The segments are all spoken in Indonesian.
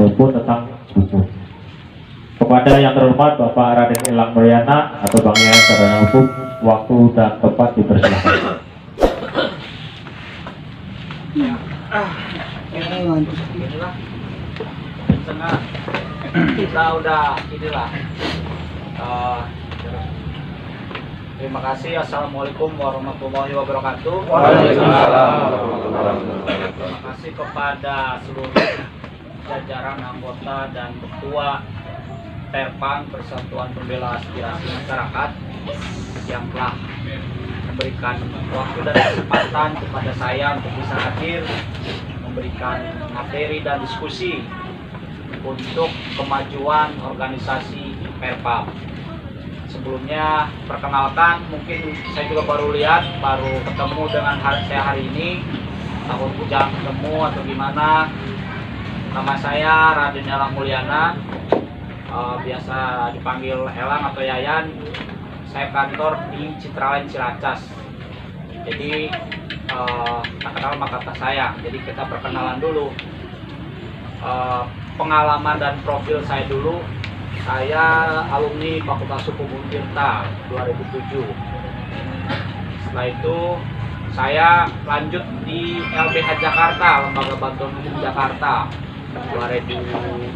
maupun tentang buku. Kepada yang terhormat Bapak Raden Elang Mulyana atau Bang Yayan Sarjana Hukum, waktu dan tempat dipersilakan. Inilah tengah kita udah inilah. Terima kasih. Assalamualaikum warahmatullahi wabarakatuh. Waalaikumsalam. Terima kasih kepada seluruh jajaran anggota dan ketua Perpam Persatuan Pembela Aspirasi Masyarakat yang telah memberikan waktu dan kesempatan kepada saya untuk bisa hadir memberikan materi dan diskusi untuk kemajuan organisasi Perpam. Sebelumnya perkenalkan, mungkin saya juga baru ketemu dengan saya hari ini, takut jarang ketemu atau gimana. Nama saya Raden Elang Mulyana, biasa dipanggil Elang atau Yayan. Saya kantor di Citraland Ciracas. Jadi tak kenal maka kata saya. Jadi kita perkenalan dulu. Pengalaman dan profil saya dulu. Saya alumni Fakultas Hukum Untirta 2007. Setelah itu saya lanjut di LBH Jakarta, Lembaga Bantuan Hukum Jakarta 2012.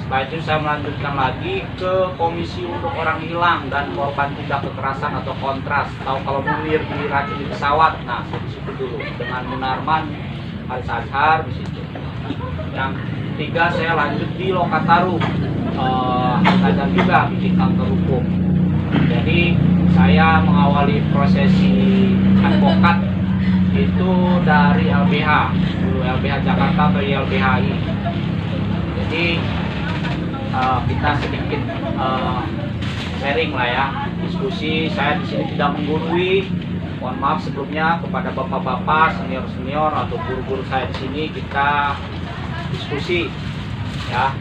Setelah itu saya melanjutkan lagi ke Komisi untuk Orang Hilang dan Korban Tindak Kekerasan atau Kontras. Tahu kalau Munir diracun di pesawat, nah di situ dulu dengan Munarman, Haris Azhar di situ. Yang ketiga saya lanjut di Lokataru, belajar juga bikin kantor hukum. Jadi saya mengawali prosesi advokat itu dari LBH, dulu LBH Jakarta atau YLBHI. Jadi kita sedikit sharing lah ya, diskusi. Saya di sini tidak menggurui. Mohon maaf sebelumnya kepada bapak-bapak, senior-senior atau guru-guru saya di sini, kita diskusi ya.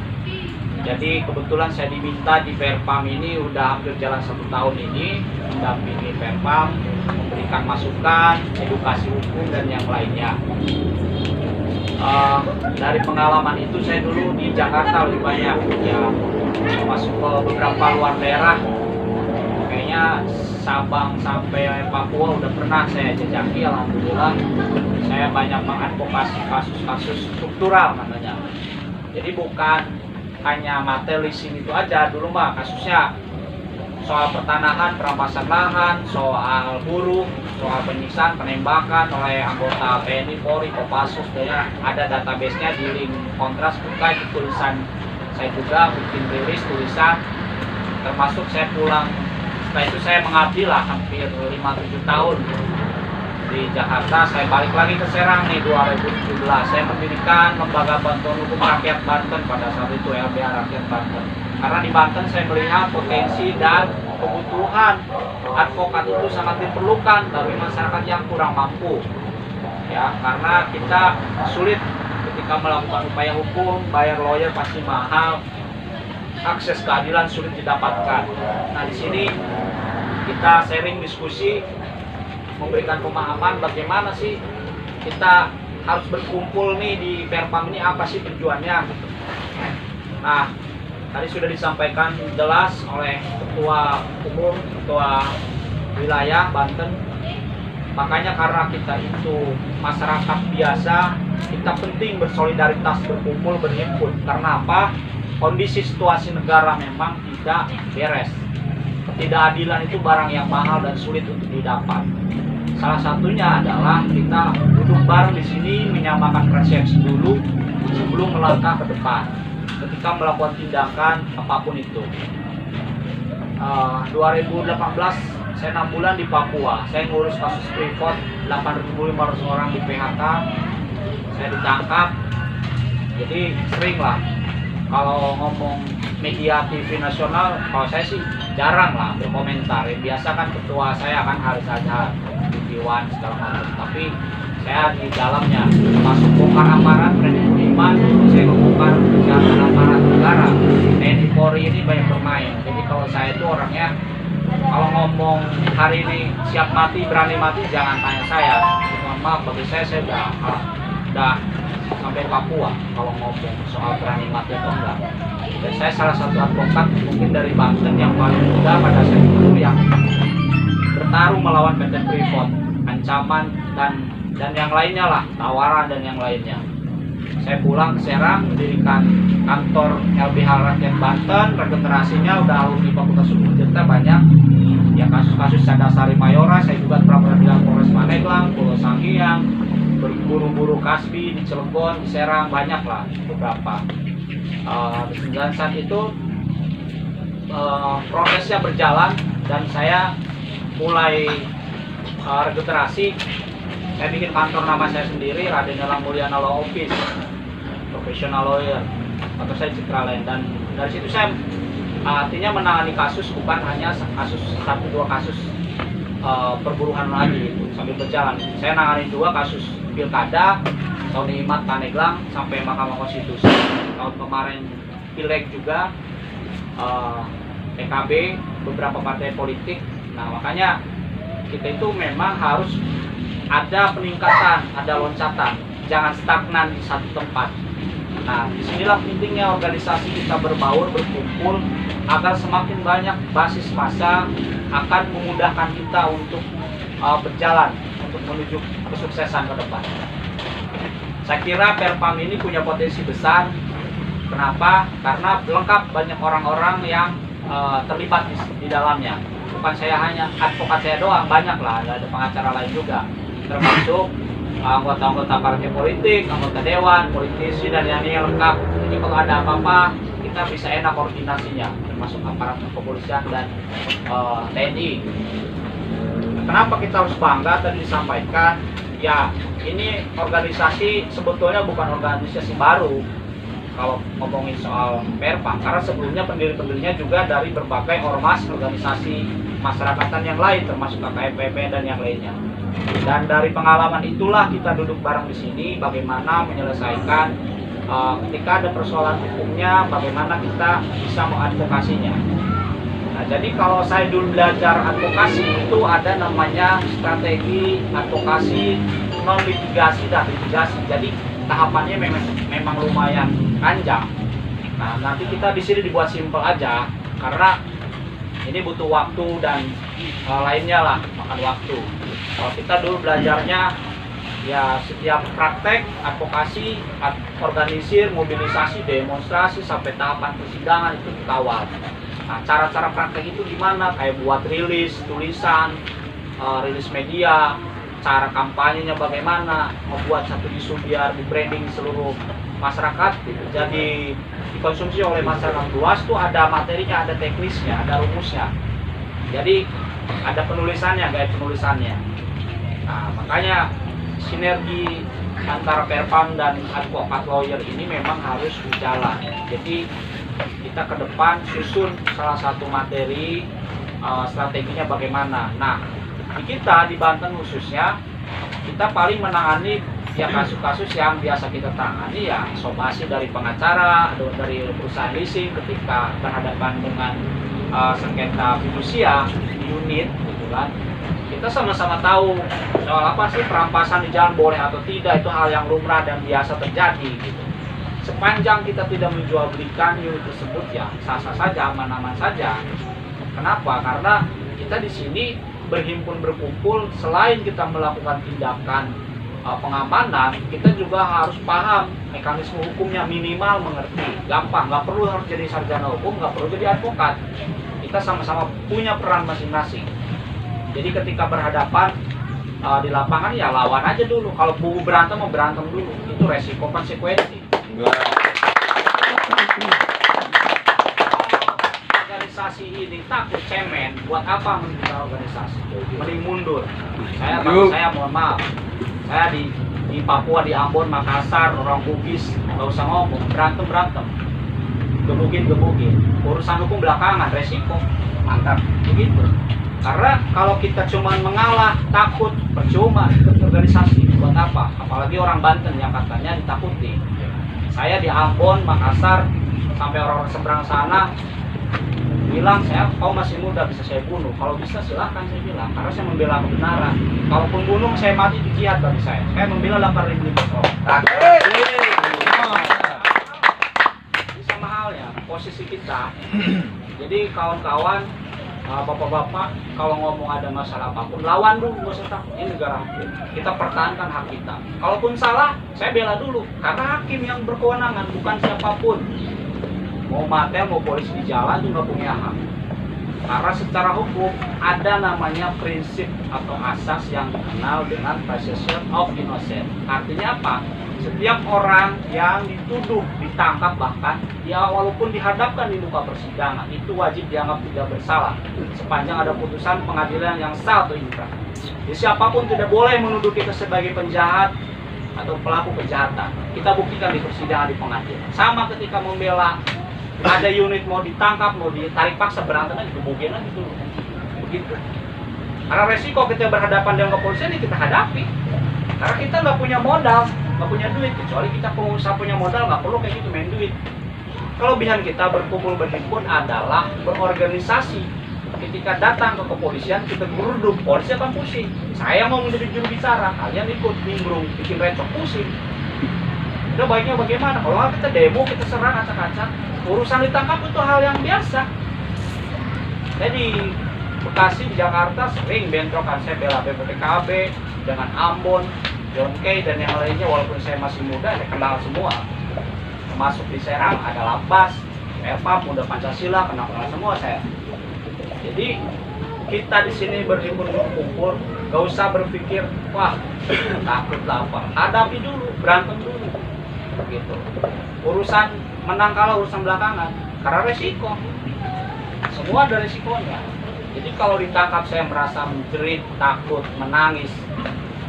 Jadi kebetulan saya diminta di Perpam ini udah hampir jalan 1 tahun ini mendampingi Perpam, memberikan masukan, edukasi hukum dan yang lainnya. Dari pengalaman itu saya dulu di Jakarta lebih banyak ya, masuk ke beberapa luar daerah, kayaknya Sabang sampai Papua udah pernah saya jajaki. Alhamdulillah saya banyak mengadvokasi kasus-kasus struktural namanya. Jadi bukan hanya materis itu aja, dulu mah kasusnya soal pertanahan, perampasan lahan, soal buruh, soal penyiksaan, penembakan oleh anggota TNI, Polri, Kopassus, ya. Ada database-nya di link Kontras, buka itu tulisan saya juga bikin rilis tulisan, termasuk saya pulang. Setelah itu saya mengabdi lah hampir 5-7 tahun di Jakarta. Saya balik lagi ke Serang nih 2017. Saya mendirikan Lembaga Bantuan Hukum Rakyat Banten pada saat itu, LBH Rakyat Banten. Karena di Banten saya melihat potensi dan kebutuhan advokat itu sangat diperlukan bagi masyarakat yang kurang mampu. Ya, karena kita sulit ketika melakukan upaya hukum, bayar lawyer pasti mahal, akses keadilan sulit didapatkan. Nah, di sini kita sharing diskusi, memberikan pemahaman bagaimana sih kita harus berkumpul nih di Perpam ini, apa sih tujuannya gitu. Nah, tadi sudah disampaikan jelas oleh Ketua Umum, Ketua Wilayah Banten. Makanya karena kita itu masyarakat biasa, kita penting bersolidaritas, berkumpul, berhimpun. Karena apa? Kondisi situasi negara memang tidak beres. Ketidakadilan itu barang yang mahal dan sulit untuk didapat. Salah satunya adalah kita duduk bareng di sini, menyamakan persepsi dulu sebelum melangkah ke depan. Ketika melakukan tindakan apapun itu. 2018 saya 6 bulan di Papua. Saya ngurus kasus Freeport, 8.500 orang di PHK. Saya ditangkap. Jadi sering lah kalau ngomong media TV nasional, kalau saya sih jarang lah berkomentar. Yang biasa kan ketua saya kan Haris Azhar, Dewan segala macam. Tapi saya di dalamnya masuk bongkar aparat Freddy Budiman, saya membongkar kejahatan aparat negara. TNI Polri ini banyak bermain. Jadi kalau saya itu orangnya, kalau ngomong hari ini siap mati, berani mati, jangan tanya saya. Mohon maaf, bagi saya udah sampai sampai Papua kalau ngomong soal berani mati atau enggak. Dan saya salah satu advokat mungkin dari Banten yang paling muda pada saat itu yang bertarung melawan PT Freeport, ancaman dan yang lainnya lah, tawaran dan yang lainnya. Saya pulang ke Serang, mendirikan kantor LBH Rakyat Banten, regenerasinya udah alumni Fakultas Hukum Tirta banyak. Ya kasus-kasus Sandasari Mayora, saya juga pra peradilan Polres Pandeglang, Pulau Sangiang, berburu-buru Kasbi di Cilegon, di Serang, banyak lah beberapa. Dan saat itu prosesnya berjalan dan saya mulai regenerasi. Saya bikin kantor nama saya sendiri, Raden Elang Mulyana Law Office, professional lawyer, atau saya Citra Lain. Dan dari situ saya artinya menangani kasus, bukan hanya kasus 1-2 kasus perburuhan lagi itu sambil berjalan. Saya nangani 2 kasus pilkada, tahun Imat Pandeglang sampai Mahkamah Konstitusi. Tahun kemarin pileg juga, PKB, beberapa partai politik. Nah makanya kita itu memang harus ada peningkatan, ada loncatan, jangan stagnan di satu tempat. Nah, disinilah pentingnya organisasi kita berbaur, berkumpul, agar semakin banyak basis massa akan memudahkan kita untuk berjalan, untuk menuju kesuksesan ke depan. Saya kira Perpam ini punya potensi besar. Kenapa? Karena lengkap banyak orang-orang yang terlibat di dalamnya. Bukan saya hanya advokat saya doang, banyak lah, ada pengacara lain juga, termasuk anggota-anggota partai politik, anggota dewan, politisi, dan yang ini lengkap. Jadi kalau ada apa-apa, kita bisa enak koordinasinya, termasuk aparat kepolisian dan TNI. Kenapa kita harus bangga? Tadi disampaikan, ya ini organisasi sebetulnya bukan organisasi baru kalau ngomongin soal Perpam, karena sebelumnya pendiri-pendirinya juga dari berbagai ormas organisasi masyarakatan yang lain, termasuk KKPP dan yang lainnya. Dan dari pengalaman itulah kita duduk bareng di sini, bagaimana menyelesaikan ketika ada persoalan hukumnya, bagaimana kita bisa mengadvokasinya. Nah, jadi kalau saya dulu belajar advokasi itu ada namanya strategi advokasi non litigasi dan litigasi. Jadi tahapannya memang lumayan panjang. Nah, nanti kita di sini dibuat simpel aja karena ini butuh waktu dan lainnya lah, makan waktu. Kalau kita dulu belajarnya ya setiap praktek advokasi, organisir, mobilisasi, demonstrasi sampai tahapan persidangan itu dikawal. Nah, cara-cara praktek itu gimana? Kayak buat rilis, tulisan, rilis media, cara kampanyenya bagaimana, membuat satu isu biar di branding seluruh masyarakat, jadi dikonsumsi oleh masyarakat luas tuh ada materinya, ada teknisnya, ada rumusnya. Jadi ada penulisannya, gaya penulisannya. Nah, makanya sinergi antara Perpam dan advokat lawyer ini memang harus berjalan. Jadi kita ke depan susun salah satu materi, strateginya bagaimana. Nah, di kita di Banten khususnya kita paling menangani ya kasus-kasus yang biasa kita tangani ya somasi dari pengacara, dari perusahaan leasing ketika berhadapan dengan sengketa fidusia unit gitu kan. Kita sama-sama tahu soal apa sih perampasan di jalan boleh atau tidak, itu hal yang lumrah dan biasa terjadi gitu. Sepanjang kita tidak menjual belikan unit tersebut ya sah-sah saja, aman-aman saja. Kenapa? Karena kita di sini berhimpun berkumpul, selain kita melakukan tindakan pengamanan, kita juga harus paham mekanisme hukumnya, minimal mengerti, gampang, nggak perlu harus jadi sarjana hukum, nggak perlu jadi advokat. Kita sama-sama punya peran masing-masing. Jadi ketika berhadapan di lapangan ya lawan aja dulu. Kalau buku berantem mau berantem dulu, itu resiko konsekuensi. Organisasi ini takut cemen, buat apa membuka organisasi? Mending mundur. Saya mohon maaf, saya di Papua, di Ambon, Makassar, orang Bugis, nggak usah ngomong, berantem, gebukin, urusan hukum belakangan, resiko, mantap, begitu. Karena kalau kita cuma mengalah, takut, percuma ikut organisasi, buat apa? Apalagi orang Banten yang katanya ditakuti. Saya di Ambon, Makassar, sampai orang-orang seberang sana bilang kau masih muda, bisa saya bunuh. Kalau bisa silahkan, saya bilang, karena saya membela kebenaran. Kalaupun bunuh saya mati di jihad bagi saya membela 8.000 orang. posisi kita. Jadi kawan-kawan, bapak-bapak, kalau ngomong ada masalah apapun, lawan dulu, nggak usah takut. Ini negara hukum. Kita pertahankan hak kita. Kalaupun salah, saya bela dulu. Karena hakim yang berkewenangan, bukan siapapun. Mau matel, mau polisi di jalan, itu nggak punya hak. Karena secara hukum ada namanya prinsip atau asas yang dikenal dengan presumption of innocence. Artinya apa? Setiap orang yang dituduh, ditangkap bahkan, ya walaupun dihadapkan di muka persidangan, itu wajib dianggap tidak bersalah sepanjang ada putusan pengadilan yang sah atau inkrah. Jadi siapapun tidak boleh menuduh kita sebagai penjahat atau pelaku kejahatan. Kita buktikan di persidangan di pengadilan. Sama ketika membela, ada unit mau ditangkap, mau ditarik paksa, berantem aja, kemudian aja dulu. Begitu. Karena resiko kita berhadapan dengan kepolisian ini kita hadapi. Karena kita nggak punya modal, nggak punya duit. Kecuali kita pengusaha punya modal, nggak perlu kayak gitu main duit. Kelebihan kita berkumpul berhimpun adalah berorganisasi. Ketika datang ke kepolisian, kita geruduk, polisi akan pusing. Saya mau menjadi juru bicara, kalian ikut nimbrung, bikin recok, pusing. Udah baiknya bagaimana? Kalau nggak kita demo, kita serang acak-acak. Urusan ditangkap itu hal yang biasa. Jadi Bekasi, di Jakarta sering bentrokan. Saya bela BPKB dengan Ambon, John Kay dan yang lainnya. Walaupun saya masih muda, saya kenal semua. Termasuk di Serang ada Lapas, Erpam, Muda Pancasila, kenal semua saya. Jadi kita di sini berhimpun berkumpul, gak usah berpikir wah takut lapar. Hadapi dulu, berantem dulu, gitu. Urusan menang kalah urusan belakangan, karena resiko. Semua ada resikonya. Jadi kalau ditangkap saya merasa menjerit, takut, menangis,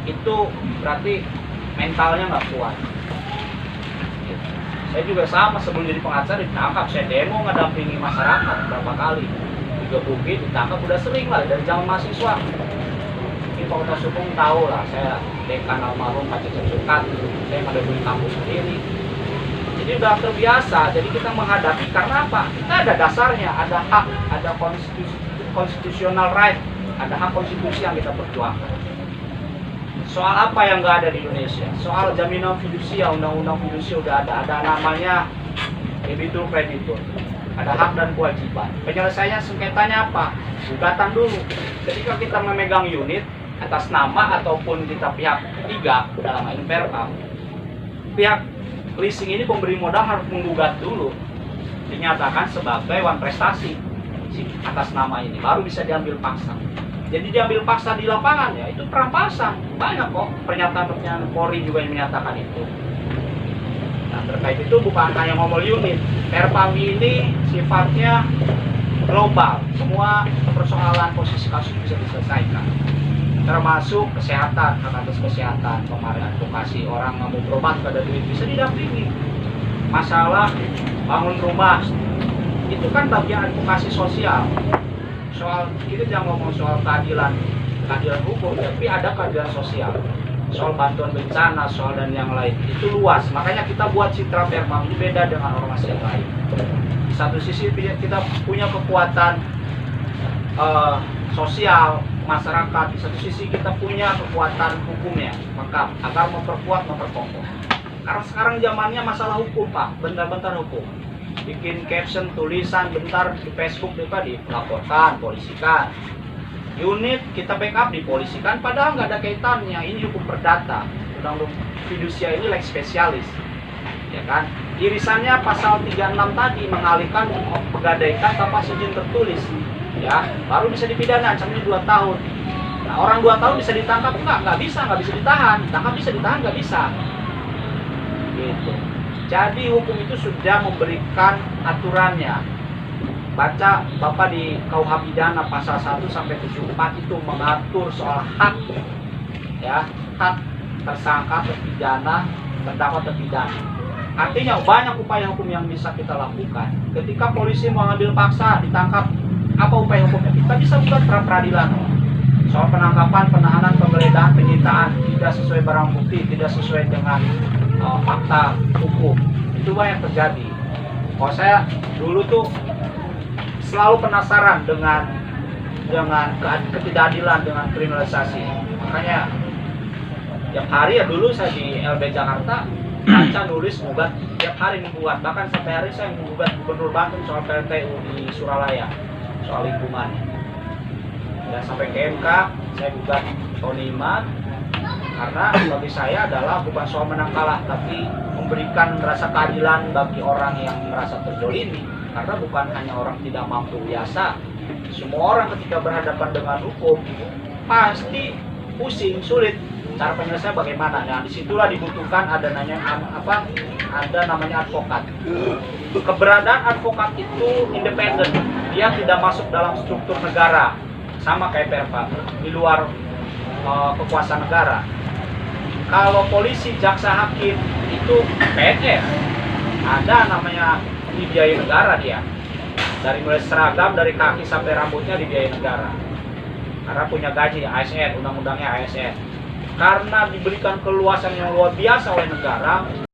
itu berarti mentalnya nggak kuat. Gitu. Saya juga sama, sebelum jadi pengacara ditangkap, saya demo ngedampingi masyarakat berapa kali. Digebukin, ditangkap udah sering lah dari zaman mahasiswa. Di Fakultas Hukum tahu lah, saya dekan almarhum Pak Cecep Sukat, saya ngadepin kampus sendiri. Jadi udah terbiasa, jadi kita menghadapi karena apa? Kita ada dasarnya, ada hak, ada constitutional right, ada hak konstitusi yang kita perjuangkan. Soal apa yang nggak ada di Indonesia? Soal jaminan fidusia, undang-undang fidusia udah ada namanya debitur kreditur, ada hak dan kewajiban. Penyelesaiannya sengketanya apa? Gugatan dulu. Ketika kita memegang unit atas nama ataupun kita pihak ketiga dalam hal ini Perpam, pihak leasing ini pemberi modal harus menggugat dulu, dinyatakan sebagai wan prestasi atas nama ini, baru bisa diambil paksa. Jadi diambil paksa di lapangan ya itu perampasan. Banyak kok pernyataan Polri juga yang menyatakan itu. Nah terkait itu bukan hanya ngomong unit, Perpam ini sifatnya global. Semua persoalan posisi kasus bisa diselesaikan, termasuk kesehatan, hak atas kesehatan, kemarin advokasi orang nggak mau berobat gak ada duit bisa didampingi. Masalah bangun rumah itu kan bagian advokasi sosial. Soal itu jangan ngomong soal keadilan hukum, tapi ada keadilan sosial. Soal bantuan bencana, soal dan yang lain itu luas. Makanya kita buat Citra Perpam ini beda dengan ormas yang lain. Di satu sisi kita punya kekuatan sosial masyarakat, di satu sisi kita punya kekuatan hukumnya, maka agar memperkokoh. Karena sekarang zamannya masalah hukum Pak, bentar-bentar hukum. Bikin caption, tulisan bentar di Facebook dilaporkan, polisikan. Unit kita backup dipolisikan, padahal nggak ada kaitannya. Ini hukum perdata, undang-undang fidusia ini lex spesialis, ya kan? Irisannya pasal 36 tadi mengalihkan pegadaikan tanpa izin tertulis. Ya, baru bisa dipidana, ancamannya 2 tahun. Nah, orang 2 tahun bisa ditangkap nggak bisa ditahan. Ditangkap bisa ditahan, nggak bisa. Gitu. Jadi hukum itu sudah memberikan aturannya. Baca Bapak di KUH Pidana pasal 1 sampai 74 itu mengatur soal hak, ya, hak tersangka, terpidana, terdakwa, terpidana. Artinya banyak upaya hukum yang bisa kita lakukan. Ketika polisi mengambil paksa, ditangkap, apa upaya hukumnya? Kita bisa buat pra peradilan. Soal penangkapan, penahanan, penggeledahan, penyitaan tidak sesuai barang bukti, tidak sesuai dengan fakta hukum, itu banyak terjadi. Kalau saya dulu tuh selalu penasaran dengan ketidakadilan, dengan kriminalisasi. Makanya tiap hari ya dulu saya di LB Jakarta ada baca nulis gugat tiap hari menggugat, bahkan sampai hari saya menggugat Gubernur Banten soal PLTU di Suralaya soal lingkungan. Dan sampai ke MK saya gugat Tony Iman karena bagi saya adalah bukan soal menang kalah, tapi memberikan rasa keadilan bagi orang yang merasa terzolimi. Karena bukan hanya orang tidak mampu biasa, semua orang ketika berhadapan dengan hukum pasti pusing, sulit. Cara penyelesaian bagaimana? Nah, disitulah dibutuhkan ada namanya advokat. Keberadaan advokat itu independen, dia tidak masuk dalam struktur negara, sama kayak PRPA, di luar kekuasaan negara. Kalau polisi, jaksa, hakim itu PNS, ada namanya dibiayai negara dia. Dari mulai seragam, dari kaki sampai rambutnya dibiayai negara. Karena punya gaji ASN, undang-undangnya ASN. Karena diberikan keluasan yang luar biasa oleh negara,